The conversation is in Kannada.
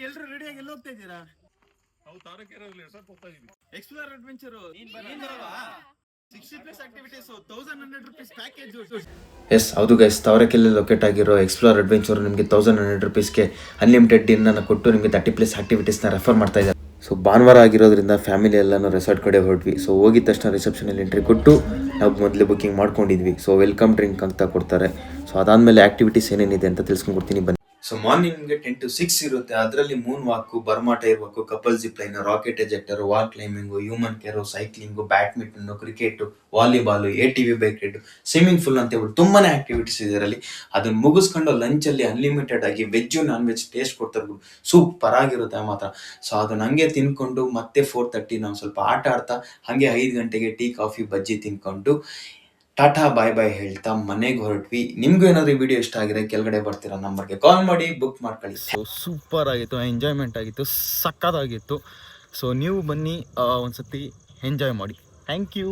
ಎಲ್ರು ರೆಡಿಯಾಗಿ ಎಲ್ಲ ಹೋಗ್ತಾ ಇದ್ದೀರಾ? ನಾವು ತಾರಕೆರೆಯಲ್ಲಿ ರೆಸಾರ್ಟ್ ಹೋಗ್ತಾ ಇದೀವಿ. Explore adventure 60+ activities, 1100 rupees package. Yes ಹೌದು ಗೈಸ್, ತಾವರೆಕೆರೆ ಲೊಕೇಟ್ ಆಗಿರೋ ಎಕ್ಸ್ಪ್ಲೋರ್ ಅಡ್ವೆಂಚರ್ ನಿಮಗೆ 1100 ರೂಪೀಸ್ಗೆ ಅನ್ಲಿಮಿಟೆಡ್ ಡಿನ್ನನ್ನು ಕೊಟ್ಟು ನಿಮಗೆ 30+ ಆಕ್ಟಿವಿಟೀಸ್ನ ರೆಫರ್ ಮಾಡ್ತಾ ಇದ್ದಾರೆ. ಸೊ ಭಾನುವಾರ ಆಗಿರೋದ್ರಿಂದ ಫ್ಯಾಮಿಲಿ ಎಲ್ಲನೂ ರೆಸಾರ್ಟ್ ಕಡೆ ಹೊರಟ್ವಿ. ಸೊ ಹೋಗಿದ ತಕ್ಷಣ ರಿಸೆಪ್ಷನಲ್ಲಿ ಎಂಟ್ರಿ ಕೊಟ್ಟು ನಾವು ಮೊದಲೇ ಬುಕ್ಕಿಂಗ್ ಮಾಡ್ಕೊಂಡಿದ್ವಿ. ಸೊ ವೆಲ್ಕಮ್ ಡ್ರಿಂಕ್ ಅಂತ ಕೊಡ್ತಾರೆ. ಸೊ ಅದಾದಮೇಲೆ ಆಕ್ಟಿವಿಟೀಸ್ ಏನೇನಿದೆ ಅಂತ ತಿಳ್ಸ್ಕೊಂಡ್ಕೊಡ್ತೀನಿ ಬನ್ನಿ. ಸೊ ಮಾರ್ನಿಂಗ್ ನಿಮಗೆ 10 to 6 ಇರುತ್ತೆ. ಅದರಲ್ಲಿ ಮೂನ್ ವಾಕು, ಬರ್ಮಾಟ ಇರಬೇಕು, couple zip line, rocket ejector, wall climbing, human care, cycling, badminton, cricket, volleyball, ATV bike ride, swimming full ಅಂತ ಹೇಳ್ಬಿಟ್ಟು ತುಂಬಾನೇ ಆಕ್ಟಿವಿಟೀಸ್ ಇದೆ ಇದರಲ್ಲಿ. ಅದನ್ನ ಮುಗಿಸ್ಕೊಂಡು ಲಂಚಲ್ಲಿ ಅನ್ಲಿಮಿಟೆಡ್ ಆಗಿ ವೆಜ್ ನಾನ್ ವೆಜ್ ಟೇಸ್ಟ್ ಕೊಡ್ತಾರೆ. ಸೂಪರ್ ಆಗಿರುತ್ತೆ ಮಾತ್ರ. ಸೊ ಅದನ್ನ ಹಂಗೆ ತಿನ್ಕೊಂಡು ಮತ್ತೆ 4:30 ನಾವು ಸ್ವಲ್ಪ ಆಟ ಆಡ್ತಾ ಹಂಗೆ 5 ಗಂಟೆಗೆ ಟೀ ಕಾಫಿ ಬಜ್ಜಿ ತಿನ್ಕೊಂಡು ಟಾಟಾ ಬಾಯ್ ಬಾಯ್ ಹೇಳ್ತಾ ಮನೆಗೆ ಹೊರಟ್ವಿ. ನಿಮ್ಗೂ ಏನಾದ್ರು ಈ ವಿಡಿಯೋ ಇಷ್ಟ ಆಗಿದ್ರೆ ಕೆಳಗಡೆ ಬರ್ತೀರಾ ನಂಬರ್ಗೆ ಕಾಲ್ ಮಾಡಿ ಬುಕ್ ಮಾಡ್ಕೊಳ್ಳಿ. ಸೊ ಸೂಪರ್ ಆಗಿತ್ತು, ಎಂಜಾಯ್ಮೆಂಟ್ ಆಗಿತ್ತು, ಸಕ್ಕತ್ತಾಗಿತ್ತು. ಸೊ ನೀವು ಬನ್ನಿ, ಒಂದ್ಸತಿ ಎಂಜಾಯ್ ಮಾಡಿ. Thank you.